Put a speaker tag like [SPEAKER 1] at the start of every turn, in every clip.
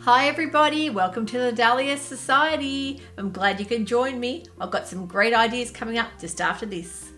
[SPEAKER 1] Hi everybody, welcome to the Dahlia Society. I'm glad you can join me. I've got some great ideas coming up just after this.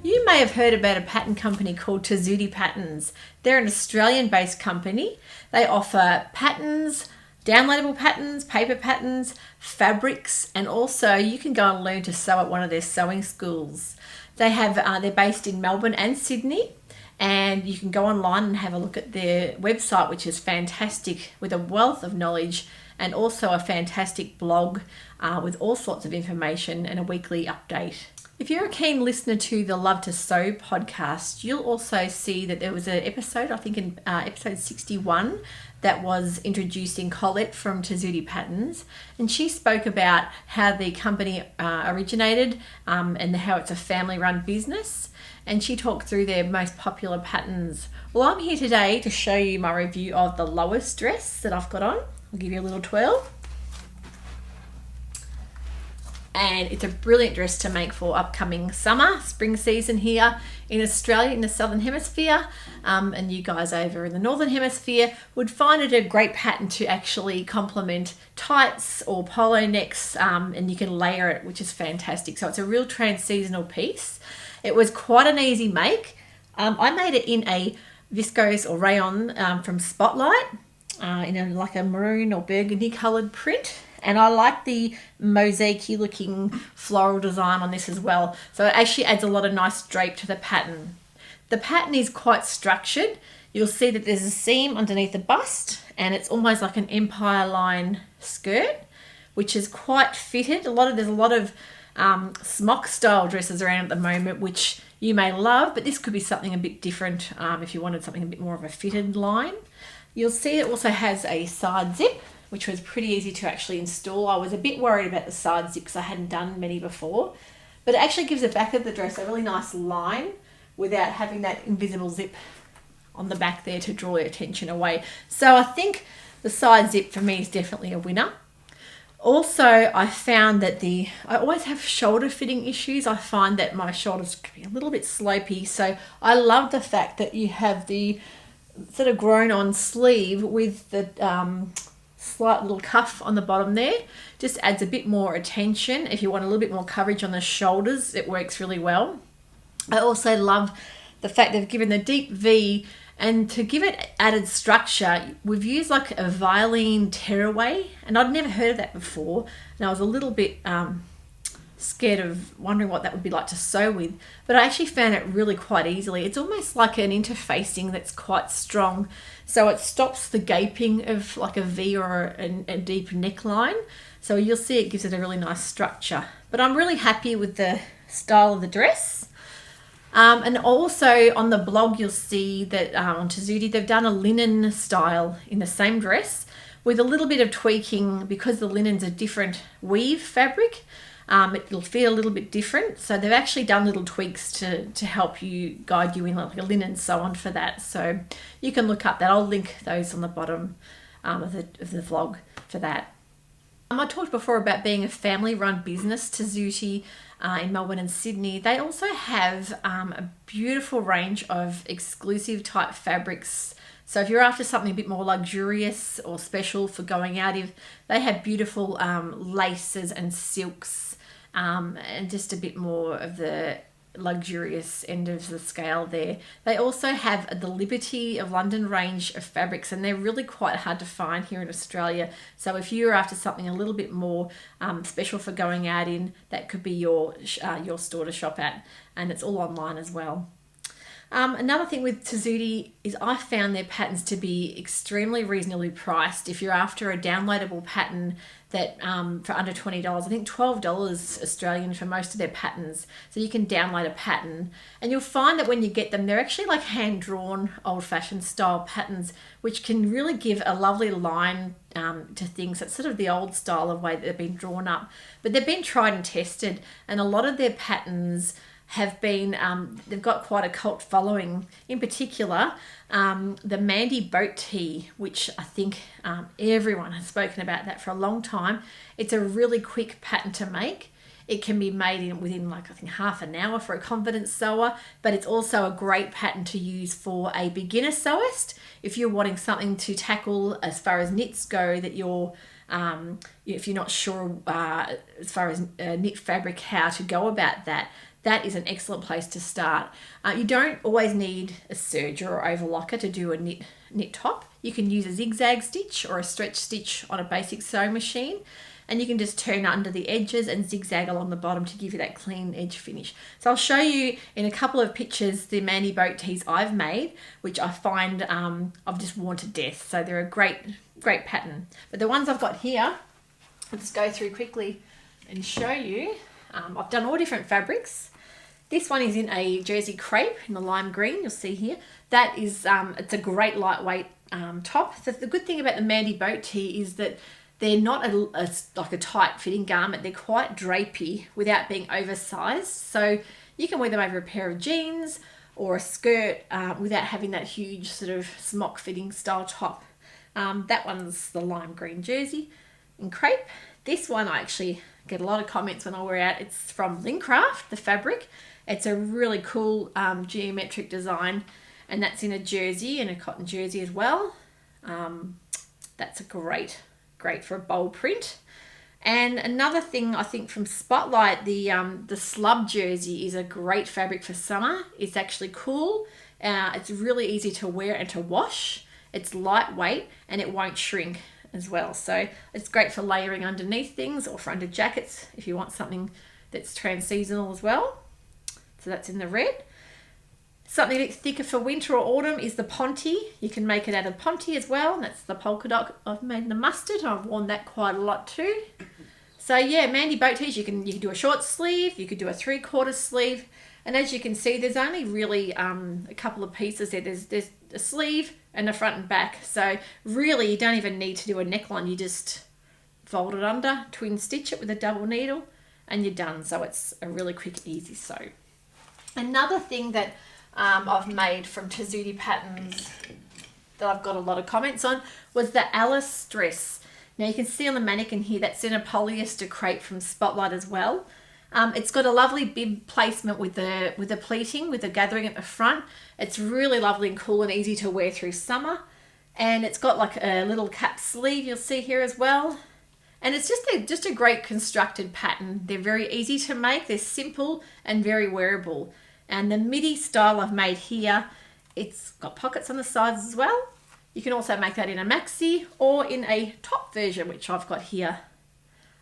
[SPEAKER 1] You may have heard about a pattern company called Two Zooty Patterns. They're an Australian-based company. They offer patterns, downloadable patterns, paper patterns, fabrics, and also you can go and learn to sew at one of their sewing schools. They're based in Melbourne and Sydney, and you can go online and have a look at their website, which is fantastic with a wealth of knowledge and also a fantastic blog with all sorts of information and a weekly update. If you're a keen listener to the Love to Sew podcast, you'll also see that there was an episode, I think in episode 61, that was introducing Colette from Two Zooty Patterns, and she spoke about how the company originated and how it's a family-run business, and she talked through their most popular patterns. Well, I'm here today to show you my review of the Lois dress that I've got on. I'll give you a little twirl. And it's a brilliant dress to make for upcoming summer, spring season here in Australia, in the Southern Hemisphere. And you guys over in the Northern Hemisphere would find it a great pattern to actually complement tights or polo necks, and you can layer it, which is fantastic. So it's a real trans-seasonal piece. It was quite an easy make. I made it in a viscose or rayon from Spotlight, in like a maroon or burgundy coloured print. And I like the mosaic-y looking floral design on this as well. So it actually adds a lot of nice drape to the pattern. The pattern is quite structured. You'll see that there's a seam underneath the bust, and it's almost like an empire line skirt, which is quite fitted. There's a lot of smock style dresses around at the moment, which you may love, but this could be something a bit different if you wanted something a bit more of a fitted line. You'll see it also has a side zip, which was pretty easy to actually install. I was a bit worried about the side zip because I hadn't done many before, but it actually gives the back of the dress a really nice line without having that invisible zip on the back there to draw your attention away. So I think the side zip for me is definitely a winner. Also, I found that I always have shoulder fitting issues. I find that my shoulders can be a little bit slopey, so I love the fact that you have the sort of grown on sleeve with the slight little cuff on the bottom there. Just adds a bit more attention. If you want a little bit more coverage on the shoulders, it works really well. I also love the fact they've given the deep V, and to give it added structure, we've used like a Violin tearaway, and I'd never heard of that before, and I was a little bit scared of wondering what that would be like to sew with, but I actually found it really quite easily. It's almost like an interfacing that's quite strong, so it stops the gaping of like a V or a deep neckline. So you'll see it gives it a really nice structure. But I'm really happy with the style of the dress. And also on the blog you'll see that on Two Zooty they've done a linen style in the same dress with a little bit of tweaking because the linen's a different weave fabric. It'll feel a little bit different, so they've actually done little tweaks to help you guide you in like a linen sew on for that. So you can look up that. I'll link those on the bottom of the vlog for that. I talked before about being a family-run business, Two Zooty in Melbourne and Sydney. They also have a beautiful range of exclusive type fabrics. So if you're after something a bit more luxurious or special for going out, they have beautiful laces and silks, and just a bit more of the luxurious end of the scale there. They also have the Liberty of London range of fabrics, and they're really quite hard to find here in Australia. So if you're after something a little bit more special for going out in, that could be your store to shop at, and it's all online as well. Another thing with Two Zooty is I found their patterns to be extremely reasonably priced. If you're after a downloadable pattern that for under $20, I think $12 Australian for most of their patterns. So you can download a pattern, and you'll find that when you get them, they're actually like hand-drawn, old-fashioned style patterns, which can really give a lovely line to things. That's sort of the old style of way that they've been drawn up. But they've been tried and tested, and a lot of their patterns have been, they've got quite a cult following. In particular, the Mandy boat tee, which I think everyone has spoken about that for a long time. It's a really quick pattern to make. It can be made within like I think half an hour for a confident sewer, but it's also a great pattern to use for a beginner sewist. If you're wanting something to tackle as far as knits go that you're if you're not sure as far as knit fabric how to go about that, that is an excellent place to start. You don't always need a serger or overlocker to do a knit top. You can use a zigzag stitch or a stretch stitch on a basic sewing machine, and you can just turn under the edges and zigzag along the bottom to give you that clean edge finish. So I'll show you in a couple of pictures the Mandy boat tees I've made, which I find I've just worn to death. So they're a great pattern. But the ones I've got here, I'll just go through quickly and show you. I've done all different fabrics. This one is in a jersey crepe in the lime green, you'll see here. That is, it's a great lightweight top. The good thing about the Mandy boat tee is that they're not like a tight fitting garment. They're quite drapey without being oversized. So you can wear them over a pair of jeans or a skirt without having that huge sort of smock fitting style top. That one's the lime green jersey in crepe. This one I actually get a lot of comments when I wear out. It's from Lincraft, the fabric. It's a really cool geometric design, and that's in a jersey and a cotton jersey as well. That's a great for a bold print. And another thing I think from Spotlight, the slub jersey is a great fabric for summer. It's actually cool. It's really easy to wear and to wash. It's lightweight and it won't shrink as well. So it's great for layering underneath things or for under jackets if you want something that's trans-seasonal as well. So that's in the red. Something a bit thicker for winter or autumn is the Ponte. You can make it out of Ponte as well. And that's the polka dot I've made in the mustard. I've worn that quite a lot too. So yeah, Mandy boat tees, you can do a short sleeve, you could do a 3/4 sleeve. And as you can see, there's only really a couple of pieces there. There's a sleeve and a front and back. So really you don't even need to do a neckline. You just fold it under, twin stitch it with a double needle, and you're done. So it's a really quick, easy sew. Another thing that I've made from Tessuti patterns that I've got a lot of comments on was the Alice dress. Now you can see on the mannequin here, that's in a polyester crepe from Spotlight as well. It's got a lovely bib placement with the pleating, with the gathering at the front. It's really lovely and cool and easy to wear through summer. And it's got like a little cap sleeve you'll see here as well. And it's just a great constructed pattern. They're very easy to make. They're simple and very wearable. And the midi style I've made here, it's got pockets on the sides as well. You can also make that in a maxi or in a top version, which I've got here.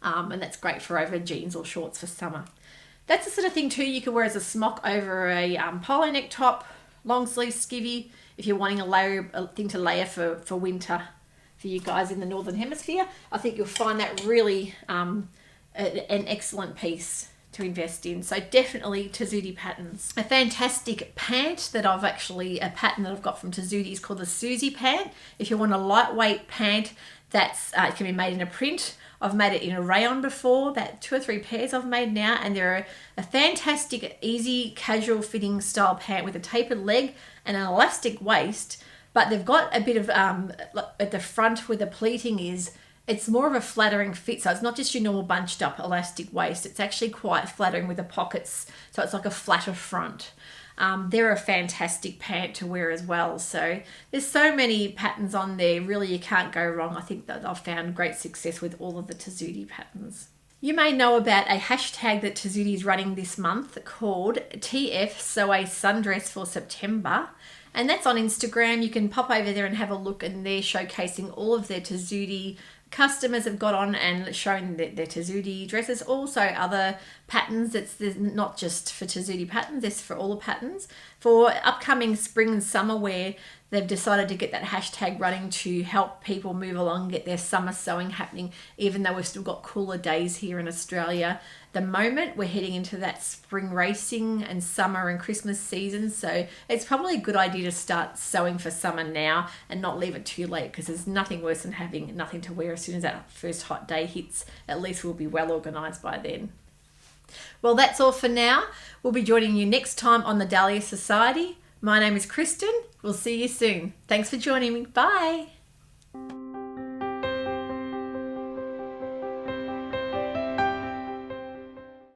[SPEAKER 1] And that's great for over jeans or shorts for summer. That's the sort of thing too you can wear as a smock over a polo neck top, long sleeve skivvy, if you're wanting a thing to layer for winter for you guys in the Northern Hemisphere. I think you'll find that really an excellent piece to invest in. So definitely Tessuti patterns. A fantastic pant that a pattern that I've got from Tessuti is called the Susie pant. If you want a lightweight pant that's it can be made in a print. I've made it in a rayon before, about 2 or 3 pairs I've made now, and they're a fantastic, easy, casual fitting style pant with a tapered leg and an elastic waist, but they've got a bit of, at the front where the pleating is, it's more of a flattering fit, so it's not just your normal bunched up elastic waist, it's actually quite flattering with the pockets, so it's like a flatter front. They're a fantastic pant to wear as well. So there's so many patterns on there, really you can't go wrong. I think that I've found great success with all of the Tessuti patterns. You may know about a hashtag that Tessuti is running this month called TF Sew a Sundress for September. And that's on Instagram. You can pop over there and have a look, and they're showcasing all of their Tessuti customers have got on and showing their Tessuti dresses, also other patterns. There's not just for Tessuti patterns, it's for all the patterns. For upcoming spring and summer wear, they've decided to get that hashtag running to help people move along, get their summer sewing happening, even though we've still got cooler days here in Australia. The moment we're heading into that spring racing and summer and Christmas season, so it's probably a good idea to start sewing for summer now and not leave it too late, because there's nothing worse than having nothing to wear as soon as that first hot day hits. At least we'll be well organised by then. Well, that's all for now. We'll be joining you next time on the Dahlia Society. My name is Kristen. We'll see you soon. Thanks for joining me. Bye.